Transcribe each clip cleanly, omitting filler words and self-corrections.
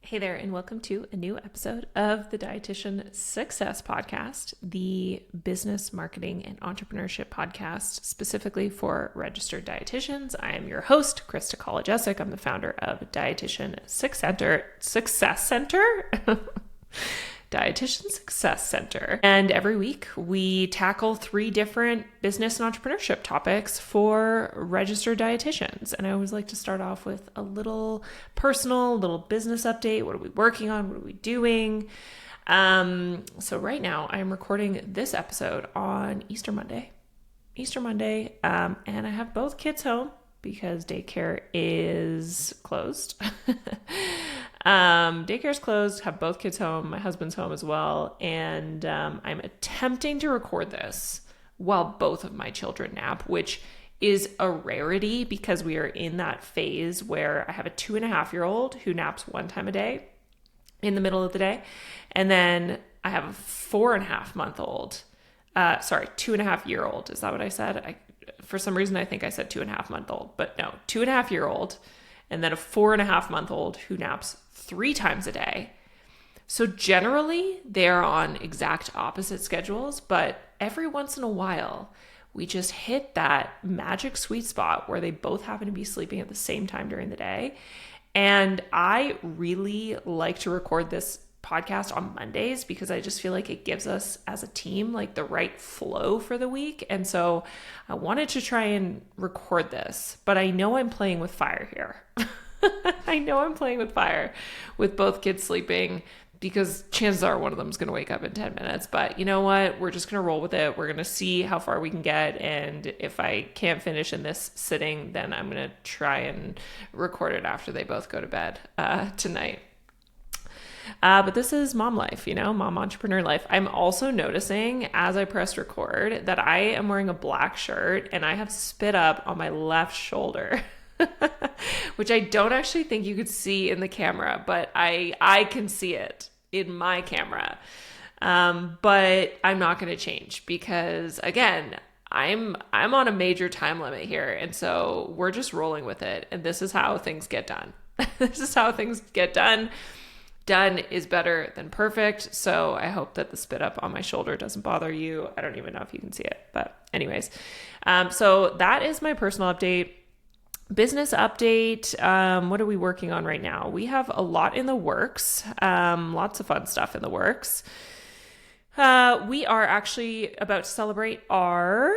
Hey there, and welcome to a new episode of the Dietitian Success Podcast, the business, marketing, and entrepreneurship podcast specifically for registered dietitians. I am your host, Krista Kolajesic. I'm the founder of Dietitian Success Center. Dietitian Success Center. And every week we tackle 3 different business and entrepreneurship topics for registered dietitians. And I always like to start off with a little personal, little business update. What are we working on? What are we doing? So right now I'm recording this episode on Easter Monday. And I have both kids home because daycare is closed. Daycare is closed, have both kids home. My husband's home as well. And I'm attempting to record this while both of my children nap, which is a rarity because we are in that phase where I have a 2.5-year-old who naps 1 time a day in the middle of the day. And then I have a 4.5-month-old, 2.5-year-old. Is that what I said? For some reason, I think I said 2.5-month-old, but no, 2.5-year-old, and then a 4.5-month-old who naps 3 times a day. So generally, they're on exact opposite schedules, but every once in a while, we just hit that magic sweet spot where they both happen to be sleeping at the same time during the day. And I really like to record this podcast on Mondays because I just feel like it gives us as a team like the right flow for the week. And so I wanted to try and record this, but I know I'm playing with fire here. I know I'm playing with fire with both kids sleeping because chances are one of them is going to wake up in 10 minutes. But you know what? We're just going to roll with it. We're going to see how far we can get. And if I can't finish in this sitting, then I'm going to try and record it after they both go to bed tonight. But this is mom life, mom entrepreneur life. I'm also noticing as I press record that I am wearing a black shirt and I have spit up on my left shoulder, which I don't actually think you could see in the camera, but I can see it in my camera. But I'm not going to change because again, I'm on a major time limit here. And so we're just rolling with it. And this is how things get done. This is how things get done. Done is better than perfect. So I hope that the spit up on my shoulder doesn't bother you. I don't even know if you can see it, but anyways. So that is my personal update. Business update. What are we working on right now? We have a lot in the works. Lots of fun stuff in the works. We are actually about to celebrate our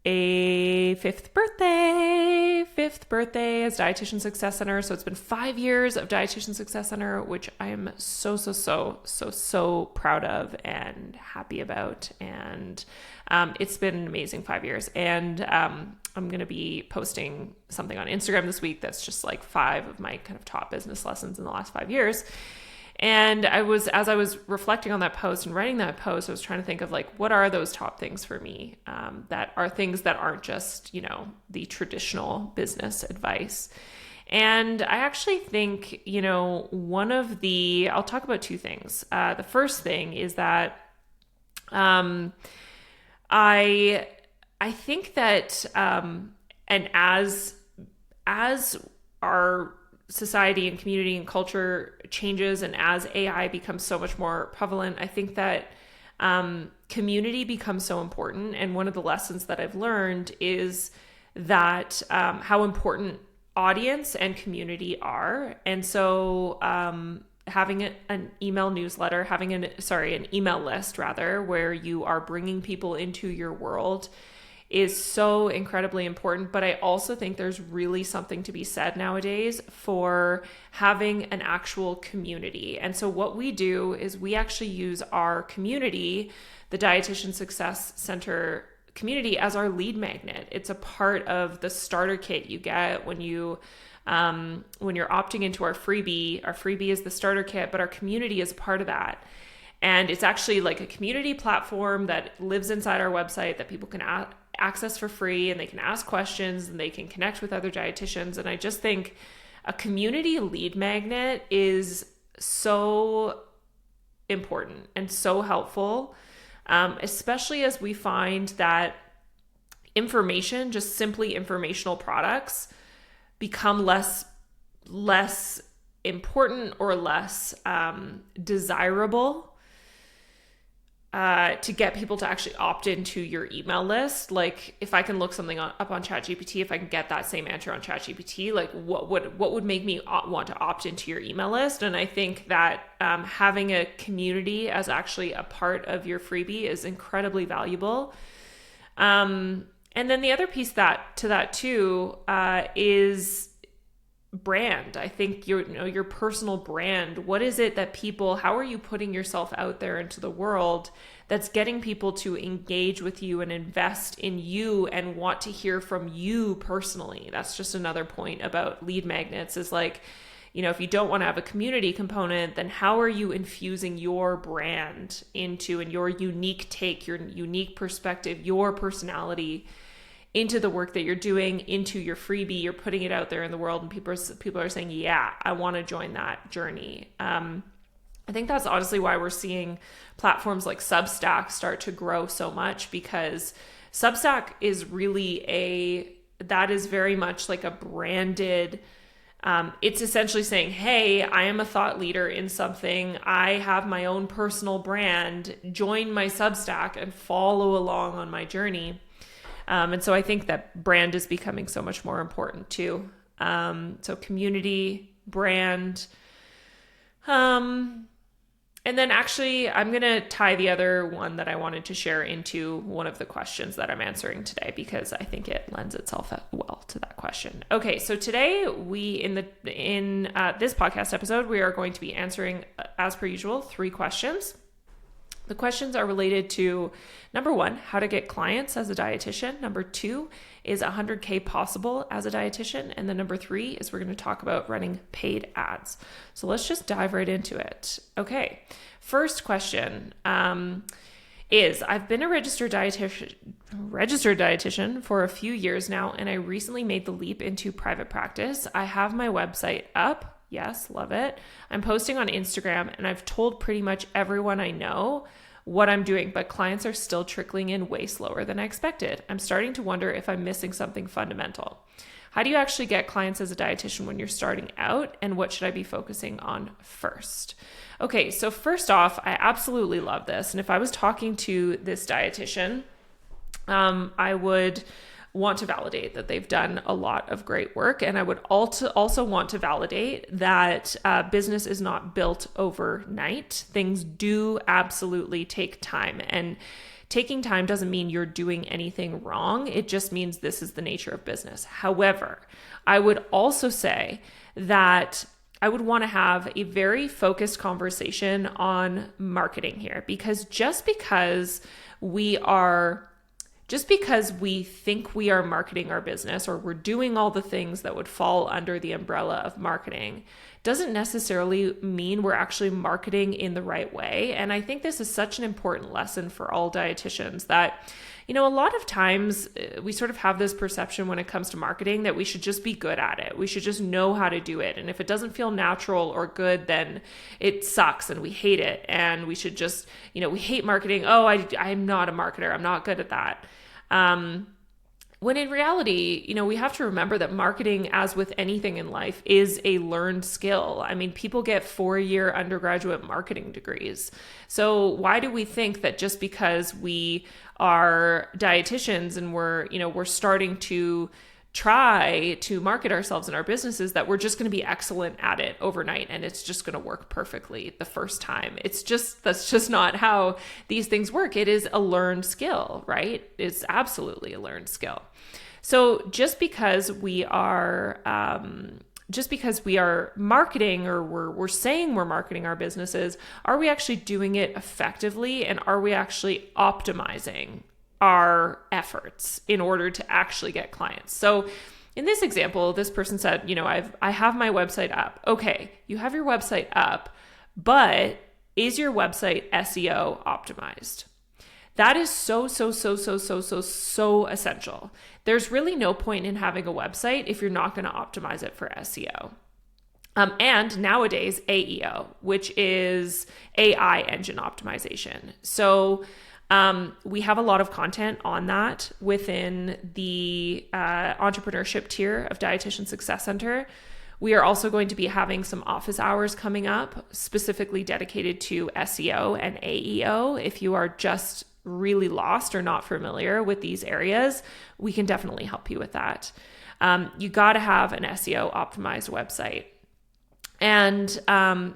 5th birthday as Dietitian Success Center. So it's been 5 years of Dietitian Success Center, which I am so proud of and happy about. And it's been an amazing 5 years. And I'm going to be posting something on Instagram this week that's just like 5 of my kind of top business lessons in the last 5 years. And as I was reflecting on that post and writing that post, I was trying to think of like, what are those top things for me that are things that aren't just, the traditional business advice. And I actually think, I'll talk about 2 things. The first thing is that I think that, and as our society and community and culture changes and as AI becomes so much more prevalent, I think that community becomes so important. And one of the lessons that I've learned is that how important audience and community are. And so having an email newsletter, an email list rather, where you are bringing people into your world is so incredibly important. But I also think there's really something to be said nowadays for having an actual community. And so what we do is we actually use our community, the Dietitian Success Center community, as our lead magnet. It's a part of the starter kit you get when you're opting into our freebie. Our freebie is the starter kit, but our community is part of that. And it's actually like a community platform that lives inside our website that people can access for free, and they can ask questions and they can connect with other dietitians. And I just think a community lead magnet is so important and so helpful, especially as we find that information, just simply informational products, become less important or less desirable to get people to actually opt into your email list. Like if I can look something up on ChatGPT, if I can get that same answer on ChatGPT, like what would make me want to opt into your email list? And I think that having a community as actually a part of your freebie is incredibly valuable. And then the other piece to that too is brand. I think your personal brand. What is it that how are you putting yourself out there into the world that's getting people to engage with you and invest in you and want to hear from you personally? That's just another point about lead magnets is like, if you don't want to have a community component, then how are you infusing your brand into and your unique take, your unique perspective, your personality into the work that you're doing, into your freebie? You're putting it out there in the world and people are saying, yeah, I want to join that journey. I think that's honestly why we're seeing platforms like Substack start to grow so much, because Substack is that is very much like a branded, it's essentially saying, hey, I am a thought leader in something. I have my own personal brand. Join my Substack and follow along on my journey. And so I think that brand is becoming so much more important too. So community, brand. And then actually I'm going to tie the other one that I wanted to share into one of the questions that I'm answering today, because I think it lends itself well to that question. Okay. So today in this podcast episode, we are going to be answering, as per usual, 3 questions. The questions are related to, number 1, how to get clients as a dietitian. Number 2 is 100K possible as a dietitian. And then number 3 is we're going to talk about running paid ads. So let's just dive right into it. Okay. First question is, I've been a registered dietitian for a few years now, and I recently made the leap into private practice. I have my website up. Yes, love it. I'm posting on Instagram, and I've told pretty much everyone I know what I'm doing, but clients are still trickling in way slower than I expected. I'm starting to wonder if I'm missing something fundamental. How do you actually get clients as a dietitian when you're starting out, and what should I be focusing on first? Okay, so first off, I absolutely love this. And if I was talking to this dietitian, I would want to validate that they've done a lot of great work. And I would also want to validate that business is not built overnight. Things do absolutely take time. And taking time doesn't mean you're doing anything wrong. It just means this is the nature of business. However, I would also say that I would want to have a very focused conversation on marketing here, because just because we think we are marketing our business, or we're doing all the things that would fall under the umbrella of marketing, doesn't necessarily mean we're actually marketing in the right way. And I think this is such an important lesson for all dietitians that, a lot of times we sort of have this perception when it comes to marketing that we should just be good at it. We should just know how to do it. And if it doesn't feel natural or good, then it sucks and we hate it. And we should just, we hate marketing. Oh, I'm not a marketer. I'm not good at that. When in reality, we have to remember that marketing, as with anything in life, is a learned skill. I mean, people get 4-year undergraduate marketing degrees. So why do we think that just because we are dietitians and we're starting to try to market ourselves and our businesses, that we're just going to be excellent at it overnight and it's just going to work perfectly the first time? That's just not how these things work. It is a learned skill, right? It's absolutely a learned skill. So just because we are marketing, or we're saying we're marketing our businesses, are we actually doing it effectively, and are we actually optimizing our efforts in order to actually get clients? So in this example, this person said, I have my website up. Okay, you have your website up, but is your website SEO optimized? That is so essential. There's really no point in having a website if you're not going to optimize it for SEO. And nowadays, AEO, which is AI engine optimization. So we have a lot of content on that within the entrepreneurship tier of Dietitian Success Center. We are also going to be having some office hours coming up, specifically dedicated to SEO and AEO. If you are just really lost or not familiar with these areas, we can definitely help you with that. You got to have an SEO optimized website. And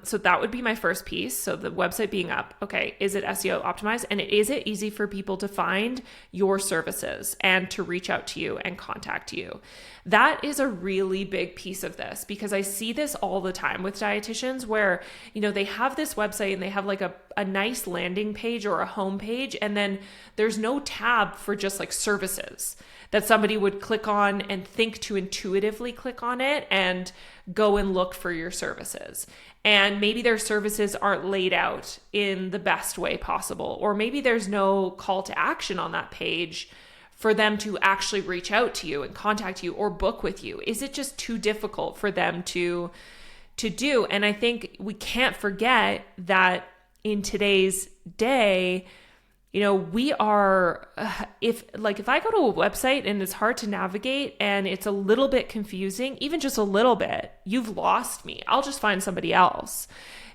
so that would be my first piece. So the website being up, okay, is it SEO optimized? And is it easy for people to find your services and to reach out to you and contact you? That is a really big piece of this, because I see this all the time with dietitians where, they have this website and they have like a nice landing page or a home page, and then there's no tab for just like services that somebody would click on and think to intuitively click on it and go and look for your services. And maybe their services aren't laid out in the best way possible, or maybe there's no call to action on that page for them to actually reach out to you and contact you or book with you. Is it just too difficult for them to do? And I think we can't forget that in today's day, we are, if I go to a website and it's hard to navigate and it's a little bit confusing, even just a little bit, you've lost me. I'll just find somebody else,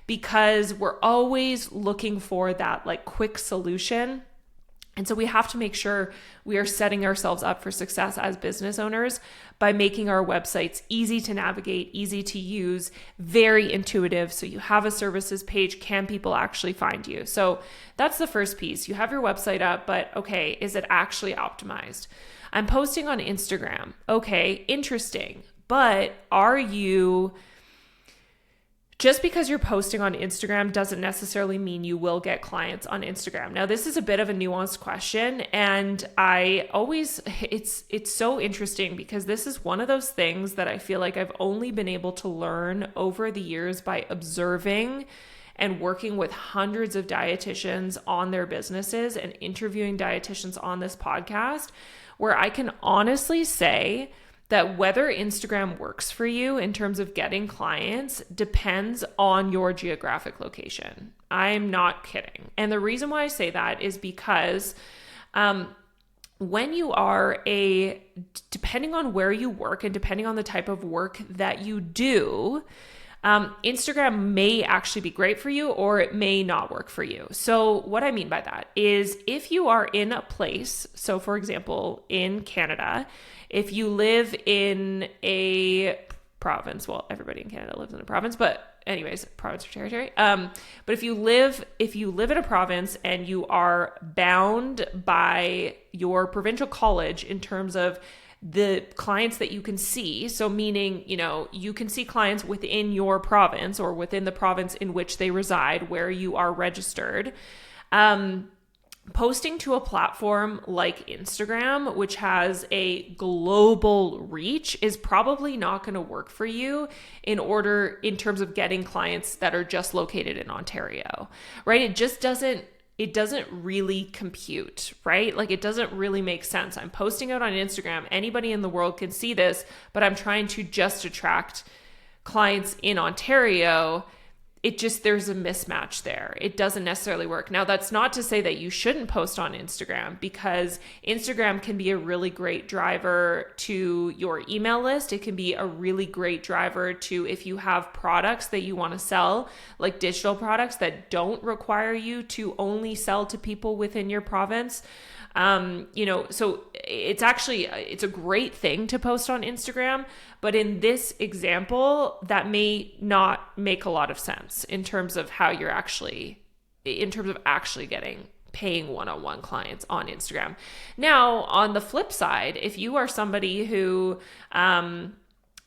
because we're always looking for that like quick solution. And so we have to make sure we are setting ourselves up for success as business owners by making our websites easy to navigate, easy to use, very intuitive. So you have a services page. Can people actually find you? So that's the first piece. You have your website up, but okay, is it actually optimized? I'm posting on Instagram. Okay, interesting. But just because you're posting on Instagram doesn't necessarily mean you will get clients on Instagram. Now, this is a bit of a nuanced question, and it's so interesting because this is one of those things that I feel like I've only been able to learn over the years by observing and working with hundreds of dietitians on their businesses and interviewing dietitians on this podcast, where I can honestly say that whether Instagram works for you in terms of getting clients depends on your geographic location. I'm not kidding. And the reason why I say that is because when you are depending on where you work and depending on the type of work that you do, Instagram may actually be great for you or it may not work for you. So what I mean by that is if you are in a place, so for example, in Canada, if you live in a province, well, everybody in Canada lives in a province, but anyways, province or territory. But if you live in a province and you are bound by your provincial college in terms of the clients that you can see, so meaning, you can see clients within your province or within the province in which they reside, where you are registered, posting to a platform like Instagram, which has a global reach, is probably not going to work for you in terms of getting clients that are just located in Ontario, right? It doesn't really compute, right? Like it doesn't really make sense. I'm posting out on Instagram. Anybody in the world can see this, but I'm trying to just attract clients in Ontario. There's a mismatch there. It doesn't necessarily work. Now, that's not to say that you shouldn't post on Instagram, because Instagram can be a really great driver to your email list. It can be a really great driver to if you have products that you want to sell, like digital products that don't require you to only sell to people within your province. So it's a great thing to post on Instagram, but in this example, that may not make a lot of sense in terms of paying one-on-one clients on Instagram. Now, on the flip side, if you are somebody who,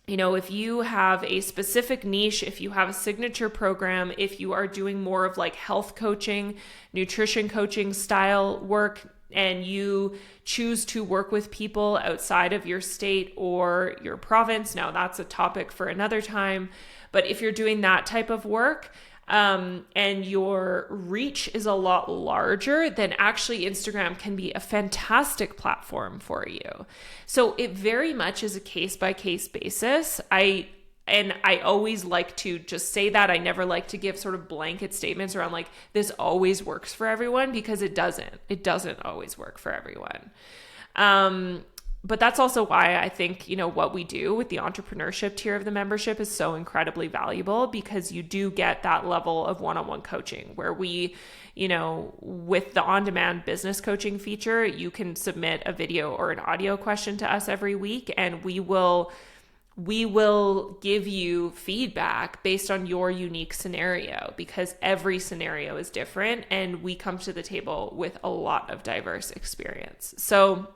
if you have a specific niche, if you have a signature program, if you are doing more of like health coaching, nutrition coaching style work, and you choose to work with people outside of your state or your province, now that's a topic for another time. But if you're doing that type of work, and your reach is a lot larger, then actually Instagram can be a fantastic platform for you. So it very much is a case-by-case basis. I always like to just say that. I never like to give sort of blanket statements around like this always works for everyone, because it doesn't always work for everyone. But that's also why I think, what we do with the entrepreneurship tier of the membership is so incredibly valuable, because you do get that level of one-on-one coaching where we, with the on-demand business coaching feature, you can submit a video or an audio question to us every week, and we will give you feedback based on your unique scenario, because every scenario is different and we come to the table with a lot of diverse experience. So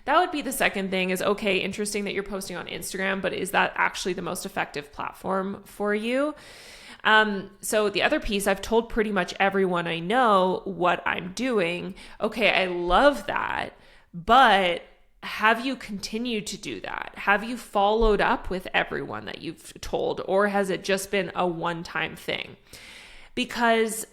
that would be the second thing is, okay, interesting that you're posting on Instagram, but is that actually the most effective platform for you? So the other piece, I've told pretty much everyone I know what I'm doing. Okay, I love that, but have you continued to do that? Have you followed up with everyone that you've told, or has it just been a one-time thing? Because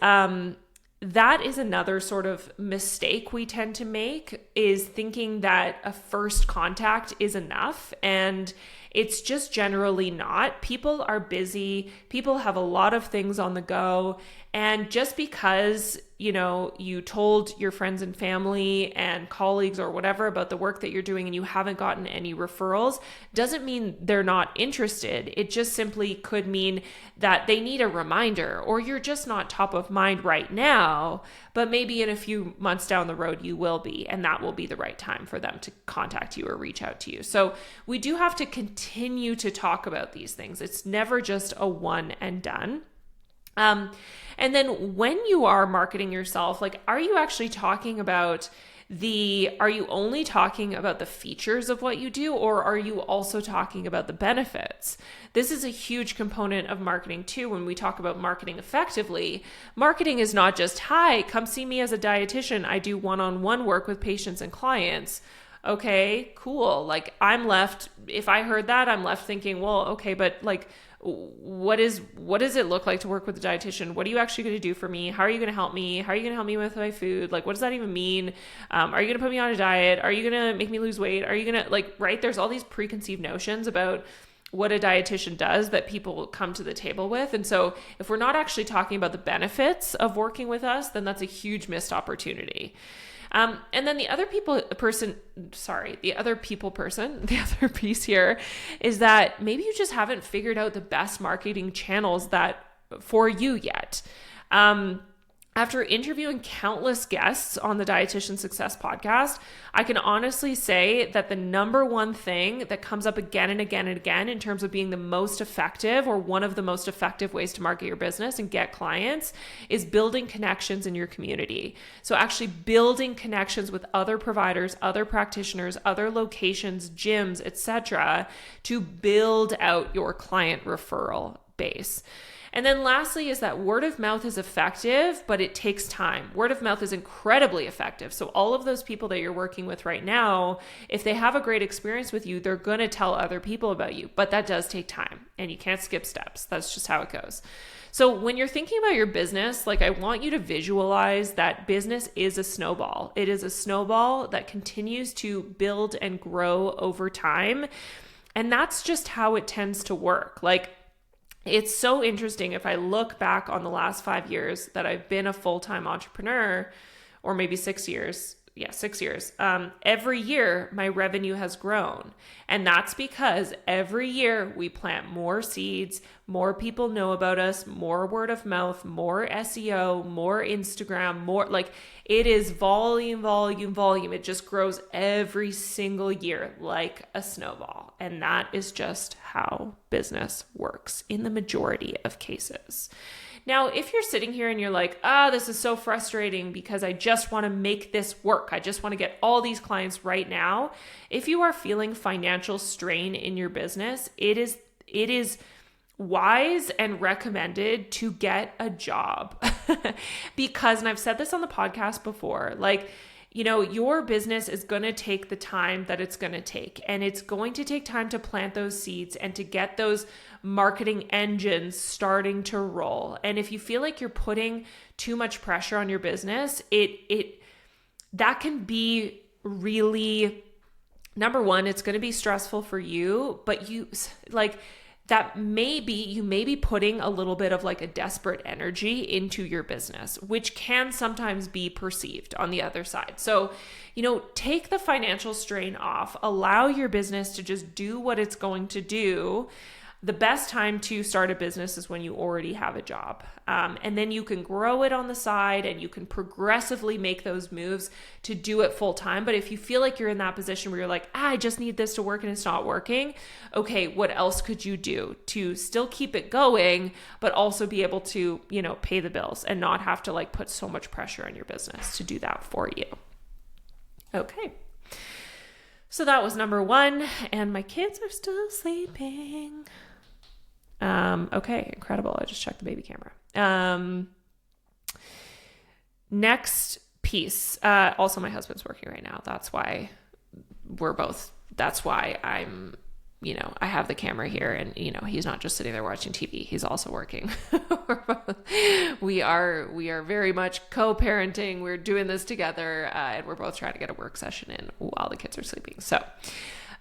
that is another sort of mistake we tend to make, is thinking that a first contact is enough, and it's just generally not. People are busy. People have a lot of things on the go. And just because, you told your friends and family and colleagues or whatever about the work that you're doing and you haven't gotten any referrals, doesn't mean they're not interested. It just simply could mean that they need a reminder, or you're just not top of mind right now, but maybe in a few months down the road you will be, and that will be the right time for them to contact you or reach out to you. So we do have to continue to talk about these things. It's never just a one and done. And then when you are marketing yourself, are you actually talking about are you only talking about the features of what you do, or are you also talking about the benefits? This is a huge component of marketing too. When we talk about marketing effectively, marketing is not just, hi, come see me as a dietitian. I do one-on-one work with patients and clients. Okay, cool. If I heard that, I'm left thinking, well, okay, but what does it look like to work with a dietitian? What are you actually going to do for me? How are you going to help me? How are you going to help me with my food? What does that even mean? Are you going to put me on a diet? Are you going to make me lose weight? Are you going to right? There's all these preconceived notions about what a dietitian does that people come to the table with. And so if we're not actually talking about the benefits of working with us, then that's a huge missed opportunity. And then the other piece here is that maybe you just haven't figured out the best marketing channels for you yet. After interviewing countless guests on the Dietitian Success Podcast, I can honestly say that the number one thing that comes up again and again and again in terms of being the most effective, or one of the most effective ways to market your business and get clients, is building connections in your community. So actually building connections with other providers, other practitioners, other locations, gyms, etc., to build out your client referral base. And then lastly is that word of mouth is effective, but it takes time. Word of mouth is incredibly effective. So all of those people that you're working with right now, if they have a great experience with you, they're going to tell other people about you, but that does take time and you can't skip steps. That's just how it goes. So when you're thinking about your business, I want you to visualize that business is a snowball. It is a snowball that continues to build and grow over time. And that's just how it tends to work. It's so interesting. If I look back on the last 5 years that I've been a full-time entrepreneur, or maybe 6 years, 6 years, every year my revenue has grown. And that's because every year we plant more seeds, more people know about us, more word of mouth, more SEO, more Instagram, more it is volume. It just grows every single year like a snowball. And that is just how business works in the majority of cases. Now, if you're sitting here and you're like, this is so frustrating because I just want to make this work. I just want to get all these clients right now. If you are feeling financial strain in your business, it is wise and recommended to get a job because, and I've said this on the podcast before, your business is going to take the time that it's going to take, and it's going to take time to plant those seeds and to get those marketing engines starting to roll. And if you feel like you're putting too much pressure on your business, that can be really, number one, it's going to be stressful for you, but that you may be putting a little bit of like a desperate energy into your business, which can sometimes be perceived on the other side. So, take the financial strain off, allow your business to just do what it's going to do. The best time to start a business is when you already have a job. And then you can grow it on the side and you can progressively make those moves to do it full time. But if you feel like you're in that position where you're like, I just need this to work and it's not working. Okay, what else could you do to still keep it going, but also be able to, pay the bills and not have to like put so much pressure on your business to do that for you? Okay. So that was number 1, and my kids are still sleeping. Okay, incredible. I just checked the baby camera. Next piece. Also my husband's working right now. That's why I'm, I have the camera here and, he's not just sitting there watching TV. He's also working. We are very much co-parenting. We're doing this together, and we're both trying to get a work session in while the kids are sleeping. So,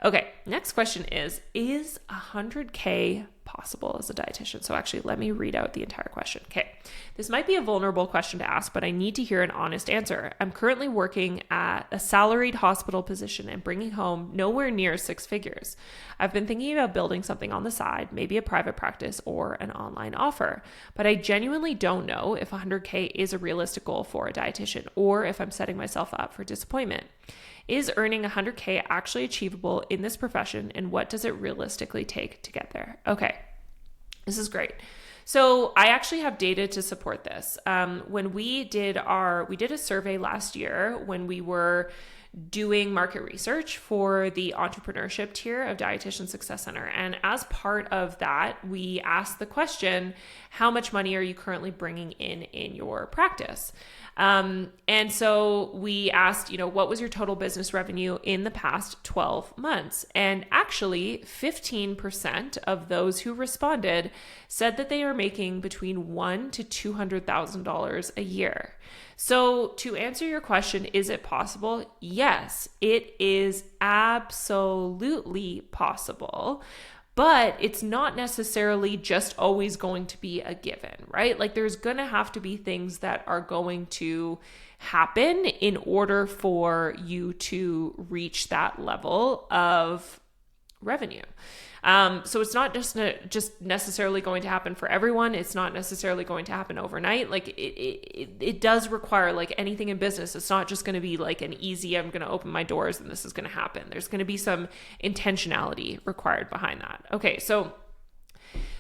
okay, next question is 100K possible as a dietitian? So actually, let me read out the entire question. Okay, this might be a vulnerable question to ask, but I need to hear an honest answer. I'm currently working at a salaried hospital position and bringing home nowhere near 6 figures. I've been thinking about building something on the side, maybe a private practice or an online offer, but I genuinely don't know if 100K is a realistic goal for a dietitian or if I'm setting myself up for disappointment. Is earning 100K actually achievable in this profession, and what does it realistically take to get there? Okay, this is great. So I actually have data to support this. When we did a survey last year when we were doing market research for the entrepreneurship tier of Dietitian Success Center. And as part of that, we asked the question, how much money are you currently bringing in your practice? And so we asked, what was your total business revenue in the past 12 months? And actually 15% of those who responded said that they are making between $100,000 to $200,000 a year. So to answer your question, is it possible? Yes, it is absolutely possible. But it's not necessarily just always going to be a given, right? Like there's going to have to be things that are going to happen in order for you to reach that level of revenue. So it's not just necessarily going to happen for everyone. It's not necessarily going to happen overnight. Like it does require, like anything in business, it's not just going to be like an easy, I'm going to open my doors and this is going to happen. There's going to be some intentionality required behind that. Okay. So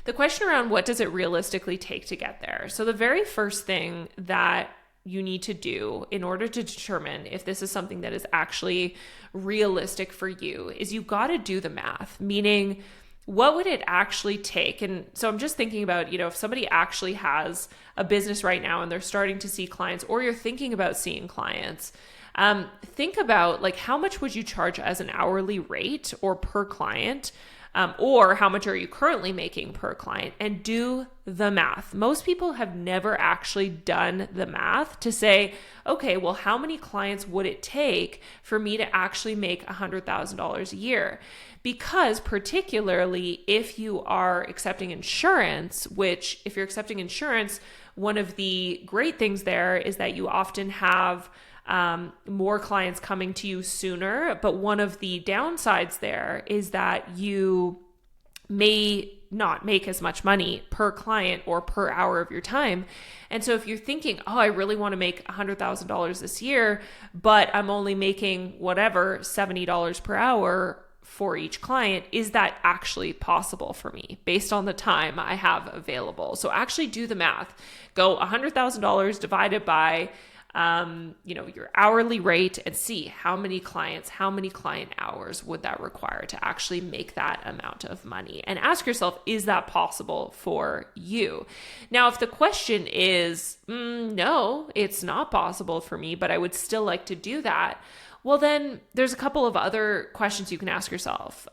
the question around what does it realistically take to get there? So the very first thing that you need to do in order to determine if this is something that is actually realistic for you is you've got to do the math, meaning what would it actually take? And so I'm just thinking about, if somebody actually has a business right now and they're starting to see clients, or you're thinking about seeing clients, think about like, how much would you charge as an hourly rate or per client? Or how much are you currently making per client, and do the math. Most people have never actually done the math to say, okay, well, how many clients would it take for me to actually make $100,000 a year? Because particularly if you are accepting insurance, which if you're accepting insurance, one of the great things there is that you often have more clients coming to you sooner. But one of the downsides there is that you may not make as much money per client or per hour of your time. And so if you're thinking, oh, I really want to make $100,000 this year, but I'm only making whatever, $70 per hour for each client, is that actually possible for me based on the time I have available? So actually do the math. Go $100,000 divided by your hourly rate and see how many client hours would that require to actually make that amount of money, and ask yourself, is that possible for you? Now, if the question is, no, it's not possible for me, but I would still like to do that, well, then there's a couple of other questions you can ask yourself.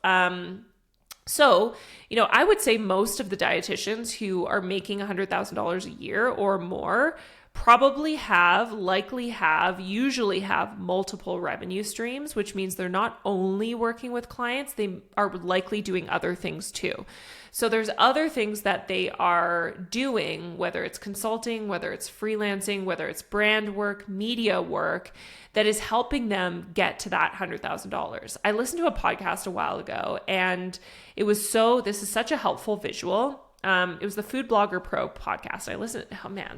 So, I would say most of the dietitians who are making $100,000 a year or more usually have multiple revenue streams, which means they're not only working with clients, they are likely doing other things too. So there's other things that they are doing, whether it's consulting, whether it's freelancing, whether it's brand work, media work, that is helping them get to that $100,000. I listened to a podcast a while ago, and this is such a helpful visual. It was the Food Blogger Pro podcast. I listened,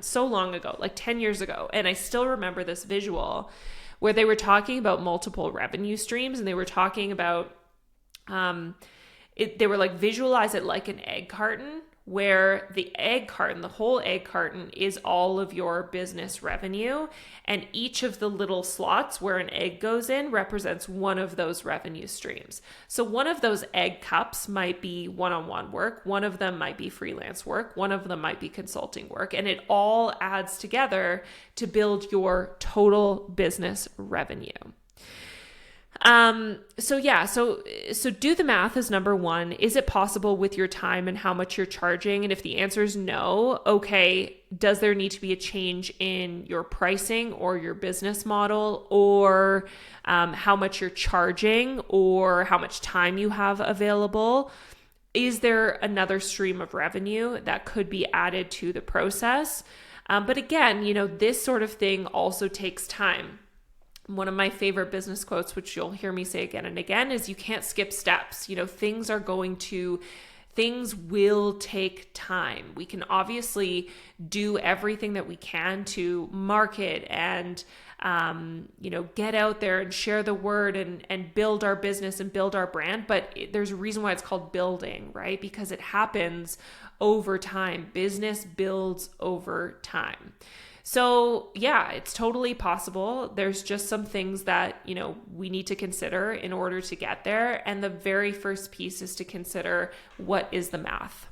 so long ago, like 10 years ago. And I still remember this visual where they were talking about multiple revenue streams, and they were talking about, they were like, visualize it like an egg carton, where the whole egg carton is all of your business revenue. And each of the little slots where an egg goes in represents one of those revenue streams. So one of those egg cups might be one-on-one work. One of them might be freelance work. One of them might be consulting work. And it all adds together to build your total business revenue. So do the math is number one. Is it possible with your time and how much you're charging? And if the answer is no, okay, does there need to be a change in your pricing or your business model, or how much you're charging, or how much time you have available? Is there another stream of revenue that could be added to the process? But again, this sort of thing also takes time. One of my favorite business quotes, which you'll hear me say again and again, is you can't skip steps. Things will take time. We can obviously do everything that we can to market and, get out there and share the word and build our business and build our brand. But there's a reason why it's called building, right? Because it happens over time. Business builds over time. So yeah, it's totally possible. There's just some things that, we need to consider in order to get there. And the very first piece is to consider, what is the math?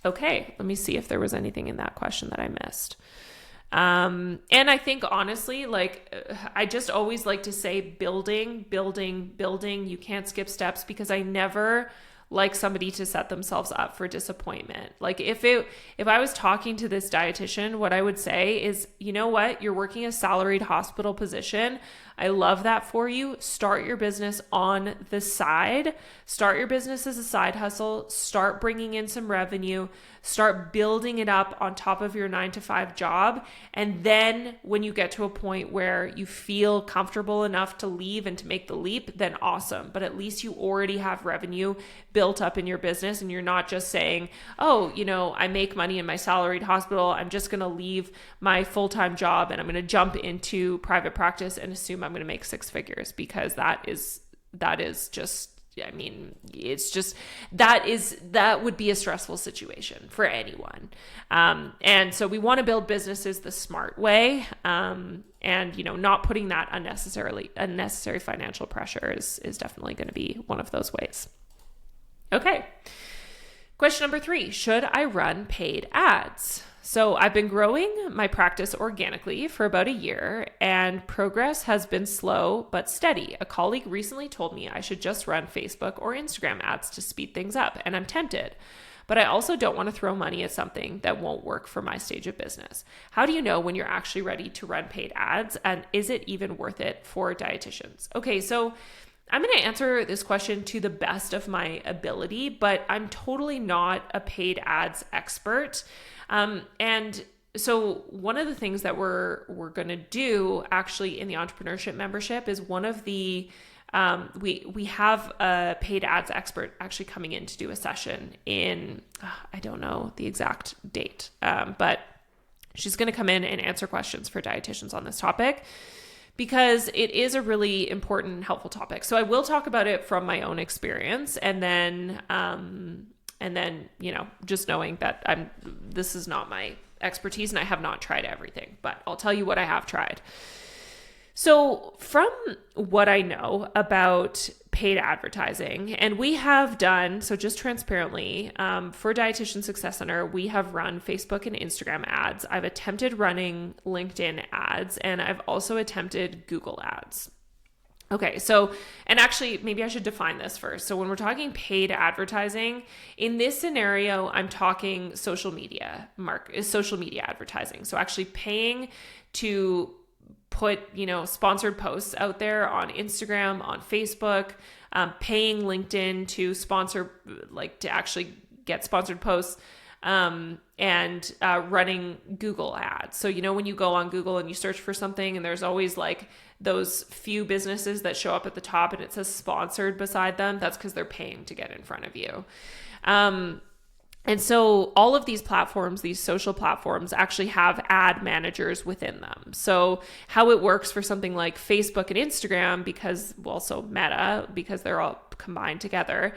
Okay, let me see if there was anything in that question that I missed. And I think honestly, I just always like to say building. You can't skip steps, because I never like somebody to set themselves up for disappointment. Like if I was talking to this dietitian, what I would say is, you know what, you're working a salaried hospital position. I love that for you. Start your business on the side. Start your business as a side hustle. Start bringing in some revenue. Start building it up on top of your 9-to-5 job. And then when you get to a point where you feel comfortable enough to leave and to make the leap, then awesome. But at least you already have revenue built up in your business, and you're not just saying, oh, I make money in my salaried hospital. I'm just going to leave my full-time job and I'm going to jump into private practice and assume I'm going to make 6 figures, because that would be a stressful situation for anyone. And so we want to build businesses the smart way. And, not putting that unnecessary financial pressure is definitely going to be one of those ways. Okay. Question number 3, should I run paid ads? So I've been growing my practice organically for about a year, and progress has been slow but steady. A colleague recently told me I should just run Facebook or Instagram ads to speed things up, and I'm tempted. But I also don't want to throw money at something that won't work for my stage of business. How do you know when you're actually ready to run paid ads, and is it even worth it for dietitians? Okay, so I'm going to answer this question to the best of my ability, but I'm totally not a paid ads expert. And so one of the things that we're going to do actually in the entrepreneurship membership is one of the, we have a paid ads expert actually coming in to do a session in, I don't know the exact date, but she's going to come in and answer questions for dietitians on this topic, because it is a really important and helpful topic. So I will talk about it from my own experience, and then, just knowing that this is not my expertise and I have not tried everything, but I'll tell you what I have tried. So from what I know about paid advertising, and we have done, so just transparently, for Dietitian Success Center, we have run Facebook and Instagram ads. I've attempted running LinkedIn ads, and I've also attempted Google ads. Okay, so, and actually, maybe I should define this first. So when we're talking paid advertising, in this scenario, I'm talking social media advertising. So actually paying to put, sponsored posts out there on Instagram, on Facebook, paying LinkedIn to sponsor, to actually get sponsored posts, and running Google ads. So, when you go on Google and you search for something, and there's always those few businesses that show up at the top and it says sponsored beside them, that's because they're paying to get in front of you. And so all of these platforms, these social platforms, actually have ad managers within them. So how it works for something like Facebook and Instagram, because Meta, because they're all combined together,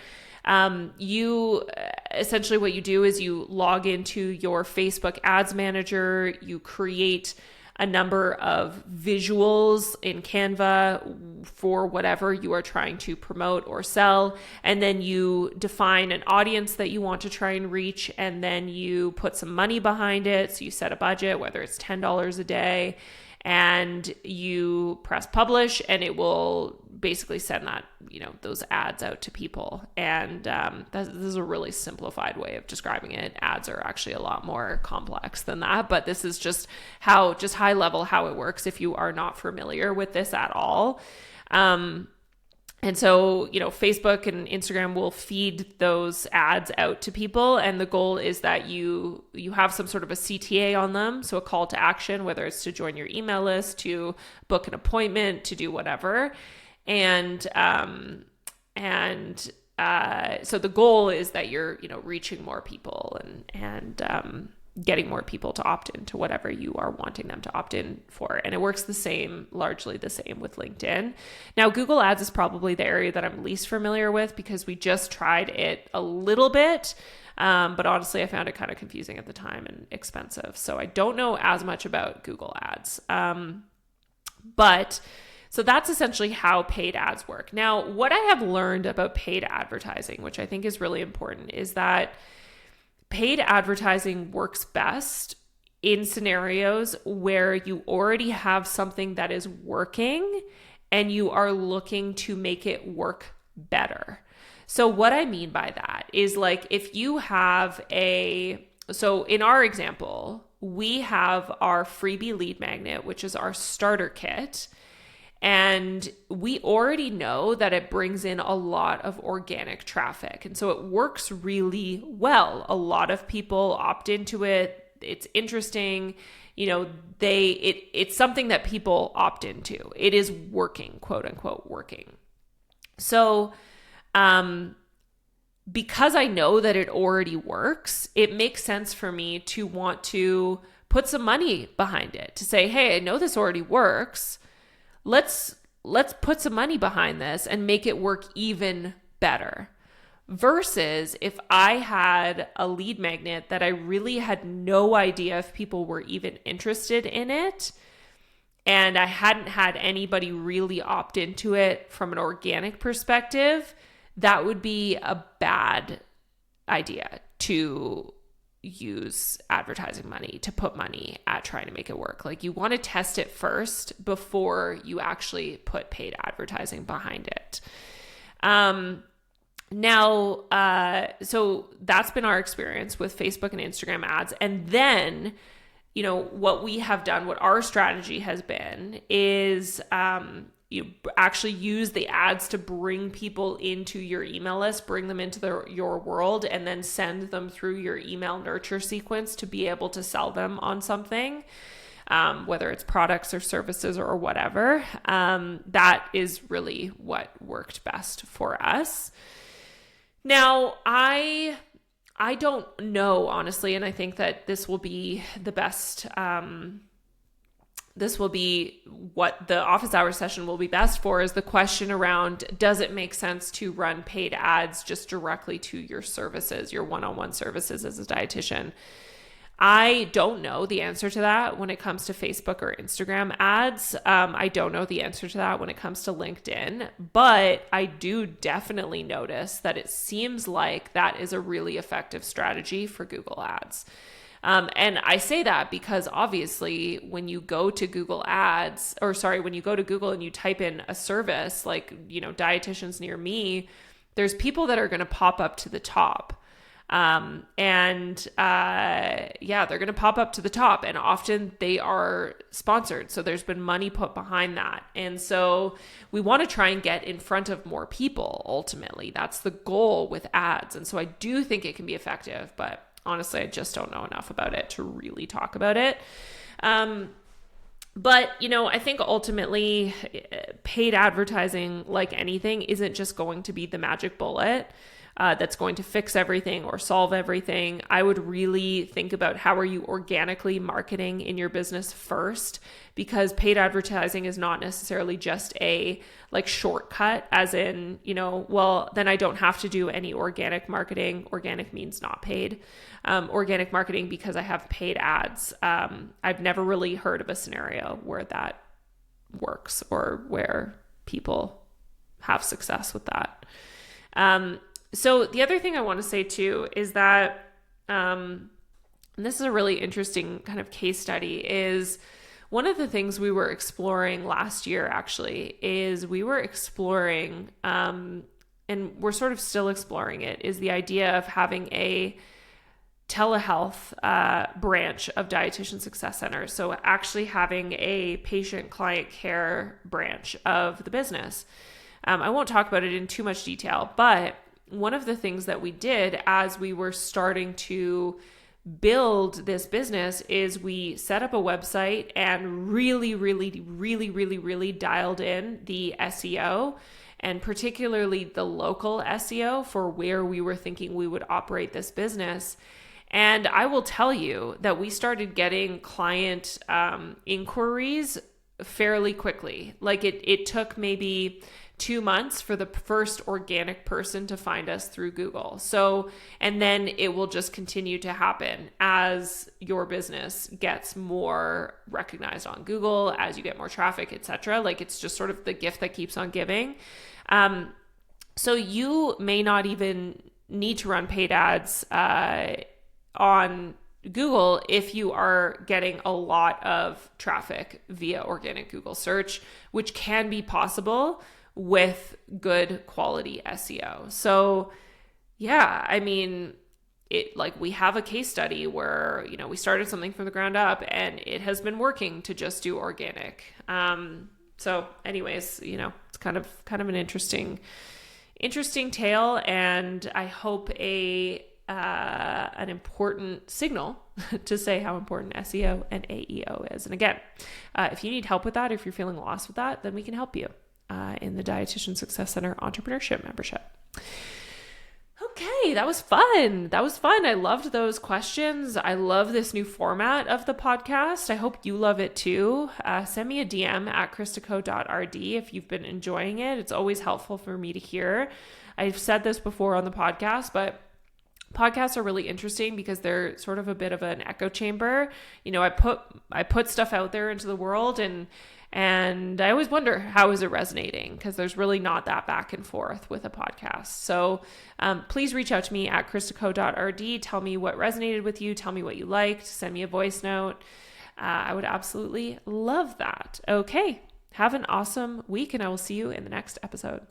you essentially, what you do is you log into your Facebook ads manager, you create a number of visuals in Canva for whatever you are trying to promote or sell. And then you define an audience that you want to try and reach. And then you put some money behind it. So you set a budget, whether it's $10 a day, and you press publish, and it will basically send that, those ads out to people. And this is a really simplified way of describing it. Ads are actually a lot more complex than that, but this is just high level how it works if you are not familiar with this at all. And so, Facebook and Instagram will feed those ads out to people. And the goal is that you have some sort of a CTA on them. So a call to action, whether it's to join your email list, to book an appointment, to do whatever. And so the goal is that you're, reaching more people and getting more people to opt into whatever you are wanting them to opt in for. And it works largely the same with LinkedIn. Now, Google Ads is probably the area that I'm least familiar with because we just tried it a little bit. But honestly, I found it kind of confusing at the time and expensive. So I don't know as much about Google Ads. So that's essentially how paid ads work. Now, what I have learned about paid advertising, which I think is really important, is that paid advertising works best in scenarios where you already have something that is working and you are looking to make it work better. So what I mean by that is if you have so in our example, we have our freebie lead magnet, which is our starter kit. And we already know that it brings in a lot of organic traffic. And so it works really well. A lot of people opt into it. It's interesting. It's something that people opt into. It is working, quote unquote, working. So, because I know that it already works, it makes sense for me to want to put some money behind it, to say, hey, I know this already works. Let's put some money behind this and make it work even better. Versus if I had a lead magnet that I really had no idea if people were even interested in it, and I hadn't had anybody really opt into it from an organic perspective, that would be a bad idea to use advertising money, to put money at trying to make it work. You want to test it first before you actually put paid advertising behind it. So that's been our experience with Facebook and Instagram ads. And then, what we have done, what our strategy has been is, you actually use the ads to bring people into your email list, bring them into your world, and then send them through your email nurture sequence to be able to sell them on something, whether it's products or services or whatever. That is really what worked best for us. Now, I don't know, honestly, and I think that this will be the best this will be what the office hours session will be best for, is the question around, does it make sense to run paid ads just directly to your services, your one-on-one services as a dietitian? I don't know the answer to that when it comes to Facebook or Instagram ads. I don't know the answer to that when it comes to LinkedIn, but I do definitely notice that it seems like that is a really effective strategy for Google Ads. And I say that because obviously when you go to Google Ads, when you go to Google and you type in a service like, dietitians near me, there's people that are going to pop up to the top. They're going to pop up to the top, and often they are sponsored. So there's been money put behind that. And so we want to try and get in front of more people. Ultimately, that's the goal with ads. And so I do think it can be effective, but honestly, I just don't know enough about it to really talk about it. But, I think ultimately paid advertising, like anything, isn't just going to be the magic bullet that's going to fix everything or solve everything. I would really think about how are you organically marketing in your business first, because paid advertising is not necessarily just a shortcut, as in, then I don't have to do any organic marketing. Organic means not paid. Organic marketing because I have paid ads. I've never really heard of a scenario where that works or where people have success with that. So the other thing I want to say too is that, and this is a really interesting kind of case study, is one of the things we were exploring last year actually is we were exploring, and we're sort of still exploring it, is the idea of having a telehealth branch of Dietitian Success Center. So actually having a patient client care branch of the business. I won't talk about it in too much detail, but one of the things that we did as we were starting to build this business is we set up a website and really dialed in the SEO, and particularly the local SEO for where we were thinking we would operate this business. And I will tell you that we started getting client inquiries fairly quickly. It took maybe 2 months for the first organic person to find us through Google. So, and then it will just continue to happen as your business gets more recognized on Google, as you get more traffic, etc. It's just sort of the gift that keeps on giving. So you may not even need to run paid ads on Google if you are getting a lot of traffic via organic Google search, which can be possible with good quality SEO. So yeah, I mean, we have a case study where, we started something from the ground up and it has been working to just do organic. So anyways, it's kind of an interesting tale, and I hope an important signal to say how important SEO and AEO is. And again, if you need help with that, if you're feeling lost with that, then we can help you in the Dietitian Success Center Entrepreneurship Membership. Okay, that was fun. I loved those questions. I love this new format of the podcast. I hope you love it too. Send me a DM at kristaco.rd if you've been enjoying it. It's always helpful for me to hear. I've said this before on the podcast, but podcasts are really interesting because they're sort of a bit of an echo chamber. I put stuff out there into the world, and I always wonder, how is it resonating? Because there's really not that back and forth with a podcast. So please reach out to me at kristaco.rd. Tell me what resonated with you. Tell me what you liked. Send me a voice note. I would absolutely love that. Okay, have an awesome week, and I will see you in the next episode.